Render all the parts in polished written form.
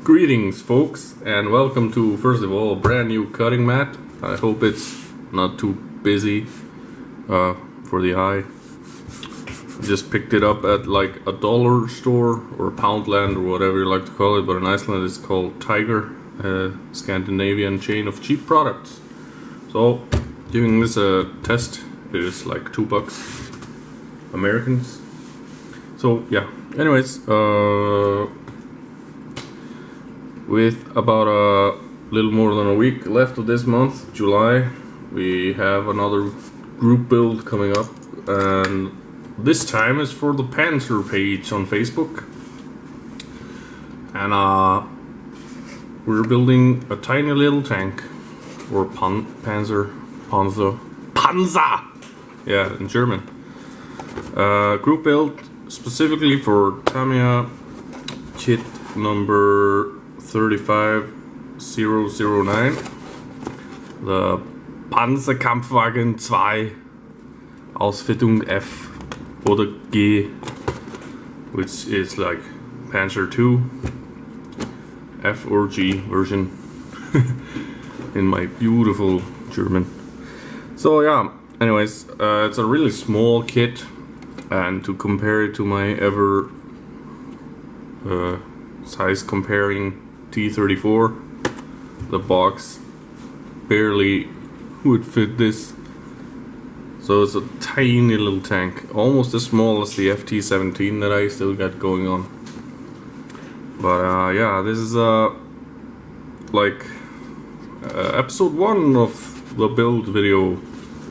Greetings folks, and welcome to, first of all, a brand new cutting mat. I hope it's not too busy for the eye. I just picked it up at like a dollar store or Poundland or whatever you like to call it, but in Iceland it's called Tiger, a Scandinavian chain of cheap products. So, giving this a test, it is like $2 Americans. So yeah, anyways, with about a little more than a week left of this month, July, we have another group build coming up, and this time is for the Panzer page on Facebook. And we're building a tiny little tank, or Panzer, yeah, in German. Group build specifically for Tamiya kit number 35009, the Panzerkampfwagen II Ausf F G, which is like Panzer II F or G version in my beautiful German. So yeah, anyways, it's a really small kit, and to compare it to my ever size comparing T-34, the box barely would fit this. So it's a tiny little tank, almost as small as the FT-17 that I still got going on. But yeah, this is like episode 1 of the build video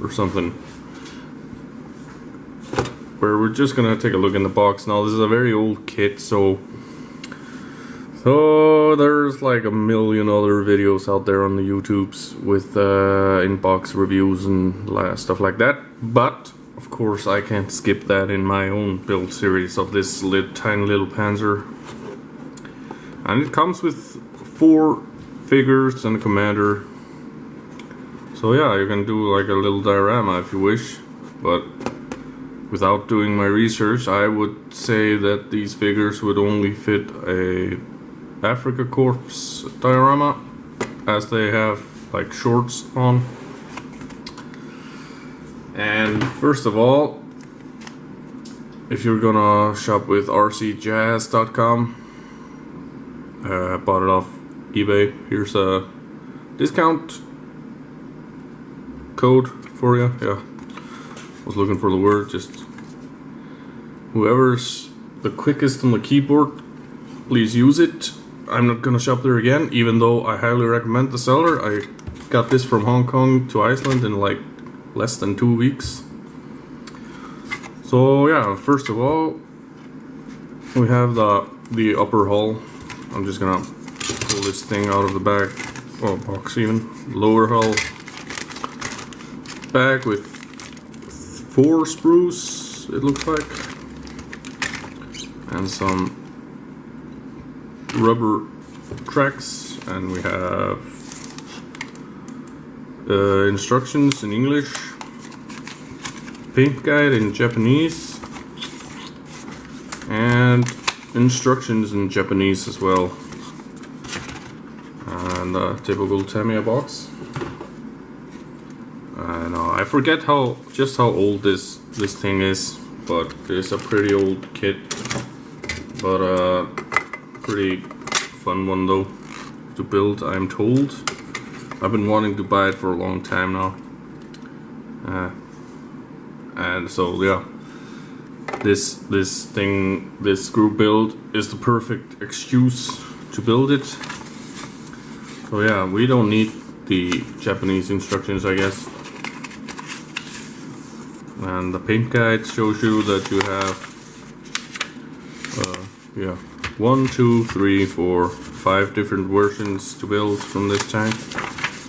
or something, where we're just gonna take a look in the box. Now this is a very old kit, so there's like a million other videos out there on the YouTubes with in-box reviews and stuff like that. But of course I can't skip that in my own build series of this tiny little Panzer. And it comes with 4 figures and a commander. So yeah, you can do like a little diorama if you wish, but without doing my research, I would say that these figures would only fit a Africa Corps diorama, as they have like shorts on. And first of all, if you're gonna shop with rcjazz.com, bought it off eBay. Here's a discount code for you. Yeah, was looking for the word. Just whoever's the quickest on the keyboard, please use it. I'm not gonna shop there again, even though I highly recommend the seller. I got this from Hong Kong to Iceland in like less than 2 weeks. So yeah, first of all, we have the upper hull. I'm just gonna pull this thing out of the bag, or box even. Lower hull bag with 4 sprues, it looks like, and some rubber tracks, and we have instructions in English, paint guide in Japanese, and instructions in Japanese as well, and a typical Tamiya box. And I forget just how old this thing is, but it's a pretty old kit, but pretty fun one though to build, I'm told. I've been wanting to buy it for a long time now, and so yeah, this group build is the perfect excuse to build it. So yeah, we don't need the Japanese instructions, I guess. And the paint guide shows you that you have yeah, 1, 2, 3, 4, 5 different versions to build from this tank.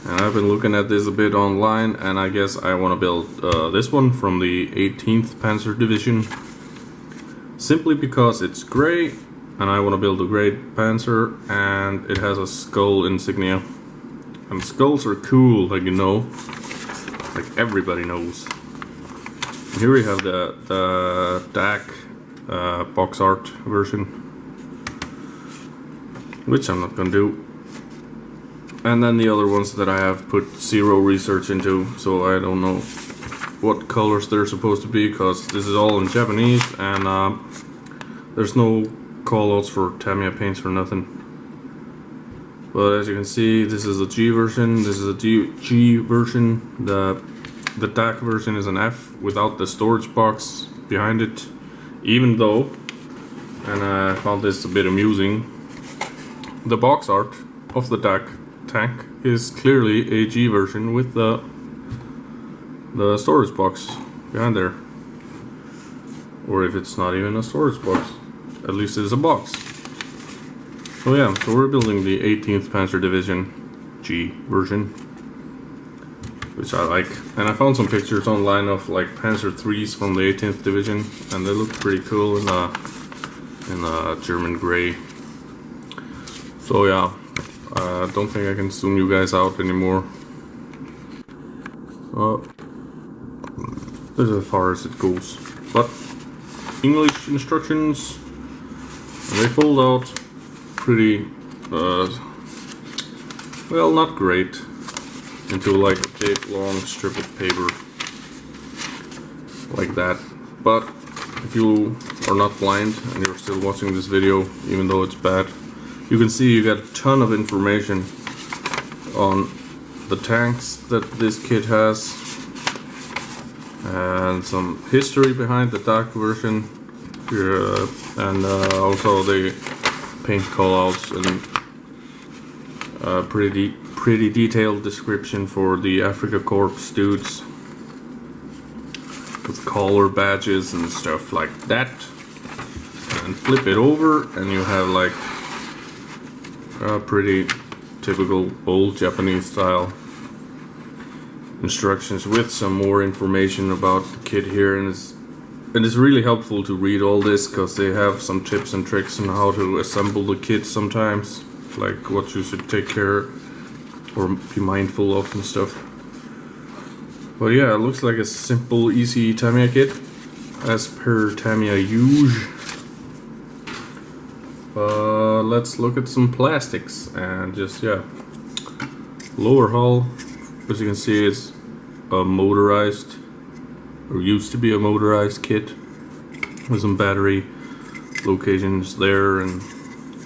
And I've been looking at this a bit online, and I guess I want to build this one from the 18th Panzer Division, simply because it's gray and I want to build a gray Panzer, and it has a skull insignia, and skulls are cool, like, you know, like everybody knows. And here we have the DAC box art version. which I'm not gonna do. And then the other ones that I have put zero research into, so I don't know what colors they're supposed to be, because this is all in Japanese, and there's no callouts for Tamiya paints or nothing. But as you can see, this is a G version, this is a G version, the DAC version is an F without the storage box behind it, even though, and I found this a bit amusing, the box art of the DAC tank is clearly a G version with the storage box behind there. Or if it's not even a storage box, at least it's a box. So yeah, so we're building the 18th Panzer Division G version, which I like. And I found some pictures online of like Panzer IIIs from the 18th Division, and they look pretty cool in German gray. So yeah, I don't think I can zoom you guys out anymore. This is as far as it goes. But English instructions, and they fold out pretty, well, not great, into like a big long strip of paper, like that. But if you are not blind and you're still watching this video, even though it's bad, you can see you got a ton of information on the tanks that this kit has, and some history behind the DAC version, and also the paint callouts, and pretty detailed description for the Afrika Corps dudes with collar badges and stuff like that. And flip it over and you have like a pretty typical old Japanese style instructions with some more information about the kit here, and it's really helpful to read all this, because they have some tips and tricks on how to assemble the kit sometimes, like what you should take care or be mindful of and stuff. But yeah, it looks like a simple, easy Tamiya kit, as per Tamiya usual. Let's look at some plastics, and just, yeah. Lower hull, as you can see, is a motorized, or used to be a motorized kit, with some battery locations there, and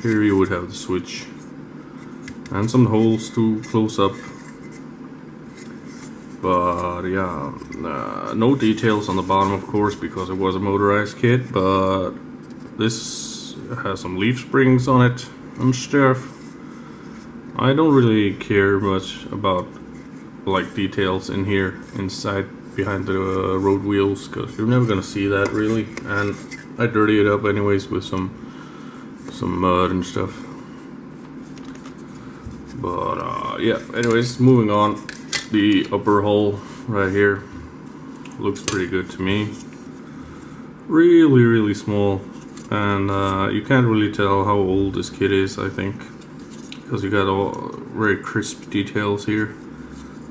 here you would have the switch, and some holes to close up. But yeah, no details on the bottom, of course, because it was a motorized kit, but this has some leaf springs on it and stuff. I don't really care much about like details in here inside behind the road wheels, because you're never gonna see that really, and I dirty it up anyways with some mud and stuff. But yeah, anyways, moving on. The upper hull right here looks pretty good to me. Really small, and you can't really tell how old this kit is, I think, because you got all very crisp details here.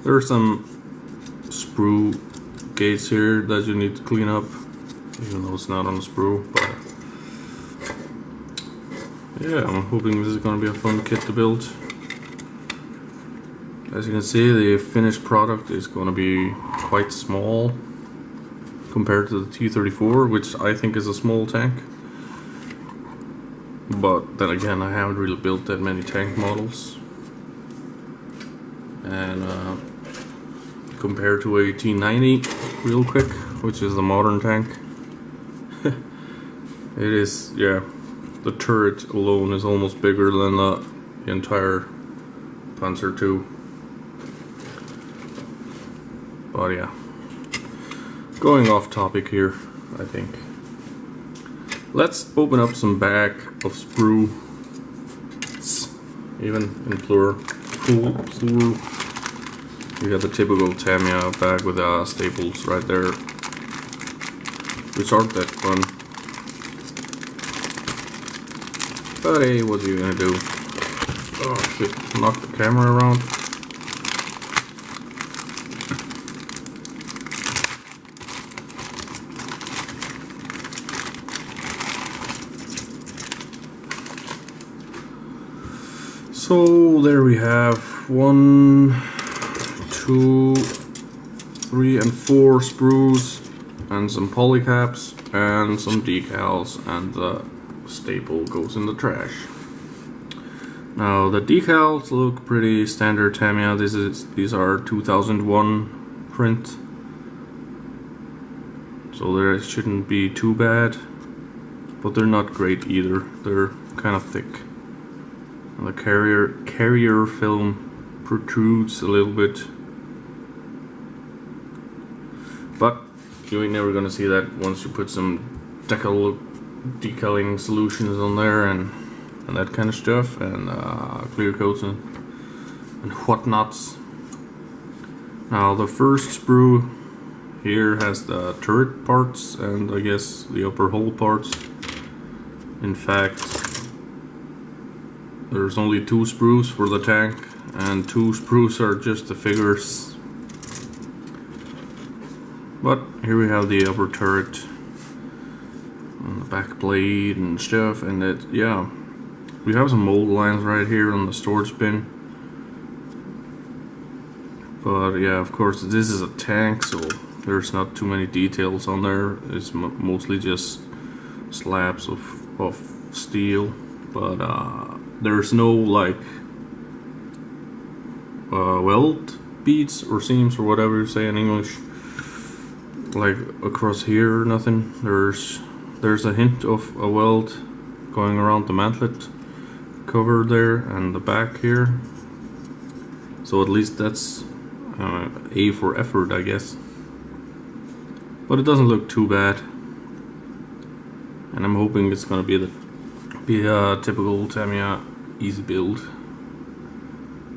There are some sprue gates here that you need to clean up, even though it's not on the sprue. But yeah, I'm hoping this is going to be a fun kit to build. As you can see, the finished product is going to be quite small compared to the T-34, which I think is a small tank. But then again, I haven't really built that many tank models. And compared to a T-90, real quick, which is a modern tank, it is, yeah, the turret alone is almost bigger than the entire Panzer II. But yeah, going off topic here, I think. Let's open up some bag of sprues, even in plural. You got the typical Tamiya bag with staples right there, which aren't that fun. But hey, what are you gonna do? Oh shit, knock the camera around. So there we have 1, 2, 3 and 4 sprues and some polycaps and some decals, and the staple goes in the trash. Now the decals look pretty standard Tamiya. These are 2001 print, so there shouldn't be too bad, but they're not great either. They're kind of thick. And the carrier film protrudes a little bit, but you ain't never gonna see that once you put some decaling solutions on there and that kind of stuff, and clear coats and whatnots. Now the first sprue here has the turret parts and I guess the upper hull parts. In fact, there's only 2 sprues for the tank, and 2 sprues are just the figures. But here we have the upper turret and the back blade and stuff, and yeah, we have some mold lines right here on the storage bin. But yeah, of course this is a tank, so there's not too many details on there. It's mostly just slabs of steel, but there's no like weld beads or seams or whatever you say in English, like across here or nothing. There's a hint of a weld going around the mantlet cover there and the back here, so at least that's A for effort, I guess. But it doesn't look too bad, and I'm hoping it's gonna be a typical Tamiya easy build.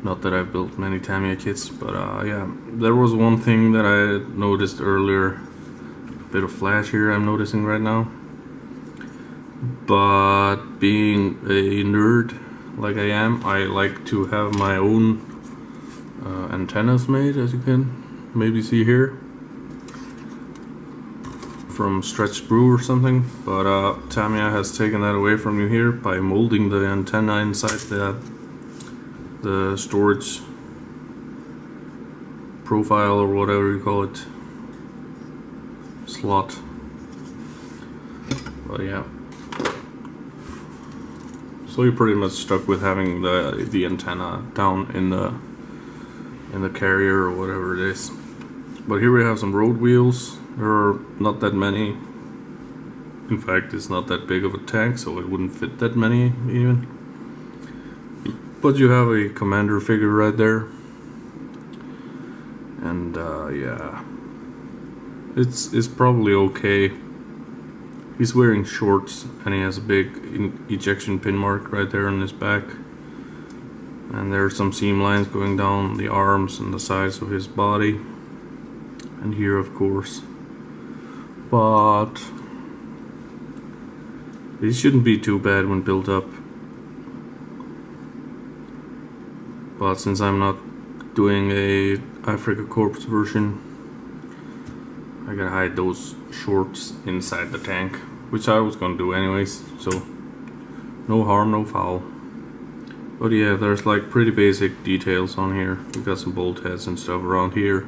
Not that I've built many Tamiya kits, but yeah, there was one thing that I noticed earlier, a bit of flash here I'm noticing right now. But being a nerd like I am, I like to have my own antennas made, as you can maybe see here, from stretch sprue or something. But Tamiya has taken that away from you here by molding the antenna inside the storage profile or whatever you call it, slot. But yeah, so you're pretty much stuck with having the antenna down in the carrier or whatever it is. But here we have some road wheels. There are not that many. In fact, it's not that big of a tank, so it wouldn't fit that many even. But you have a commander figure right there, and yeah, it's probably okay. He's wearing shorts and he has a big ejection pin mark right there on his back, and there are some seam lines going down the arms and the sides of his body, and here of course. But these shouldn't be too bad when built up. But since I'm not doing a Africa Corps version, I gotta hide those shorts inside the tank, which I was gonna do anyways, so no harm, no foul. But yeah, there's like pretty basic details on here. We got some bolt heads and stuff around here.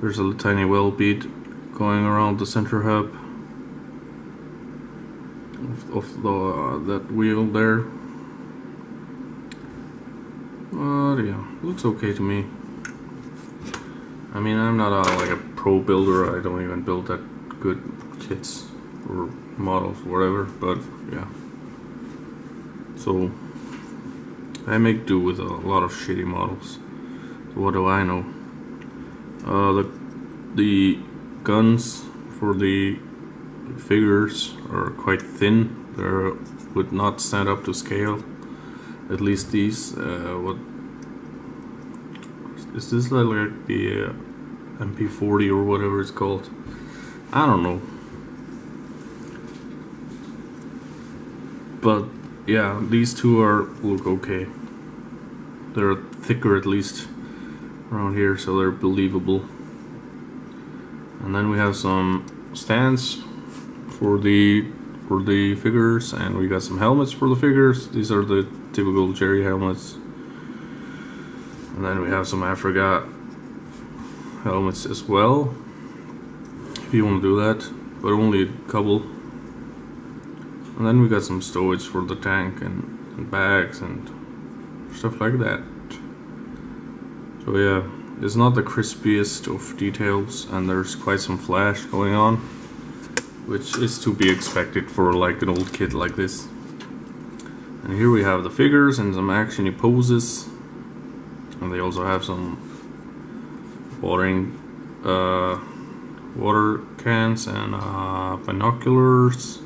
There's a tiny weld bead going around the center hub of that wheel there. But yeah, looks okay to me. I mean, I'm not like a pro builder. I don't even build that good kits or models, whatever. But yeah, so I make do with a lot of shitty models. So what do I know? The guns for the figures are quite thin. They would not stand up to scale. At least these. What is this, like the MP40 or whatever it's called? I don't know. But yeah, these two look okay. They're thicker at least around here, so they're believable. And then we have some stands for the figures, and we got some helmets for the figures. These are the typical Jerry helmets. And then we have some Africa helmets as well, if you want to do that, but only a couple. And then we got some stowage for the tank and bags and stuff like that. So yeah, it's not the crispiest of details, and there's quite some flash going on, which is to be expected for like an old kit like this. And here we have the figures and some actiony poses, and they also have some water cans and binoculars,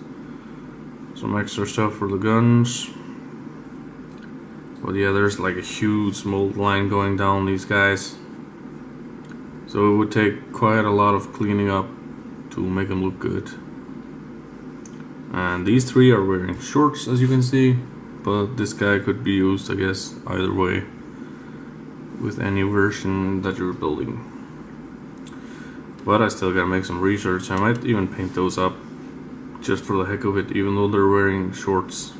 some extra stuff for the guns. But yeah, there's like a huge mold line going down these guys, so it would take quite a lot of cleaning up to make them look good. And these three are wearing shorts, as you can see, but this guy could be used, I guess, either way with any version that you're building. But I still gotta make some research. I might even paint those up just for the heck of it, even though they're wearing shorts.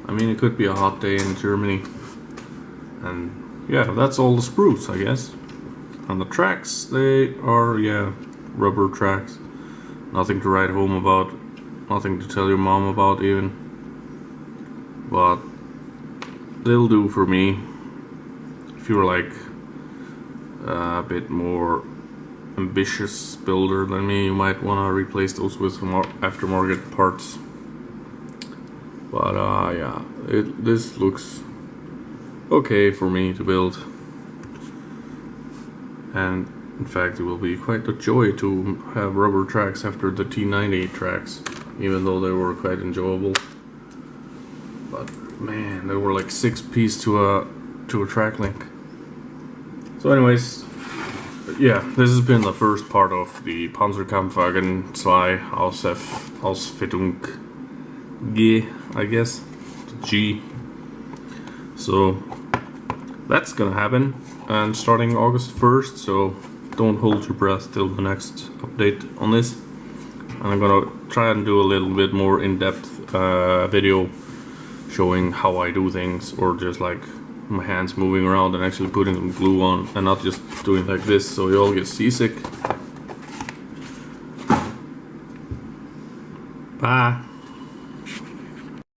I mean, it could be a hot day in Germany. And yeah, that's all the sprues, I guess. And the tracks, they are, yeah, rubber tracks. Nothing to write home about, nothing to tell your mom about even. But they'll do for me. If you're like a bit more ambitious builder than me, you might want to replace those with some aftermarket parts. But yeah, this looks okay for me to build, and in fact it will be quite a joy to have rubber tracks after the T90 tracks, even though they were quite enjoyable. But man, they were like 6-piece to a track link. So anyways, yeah, this has been the first part of the Panzer II Ausf G, I guess, G. So that's gonna happen, and starting August 1st, so don't hold your breath till the next update on this. And I'm gonna try and do a little bit more in-depth video showing how I do things, or just like my hands moving around and actually putting some glue on, and not just doing like this so you all get seasick. Bye.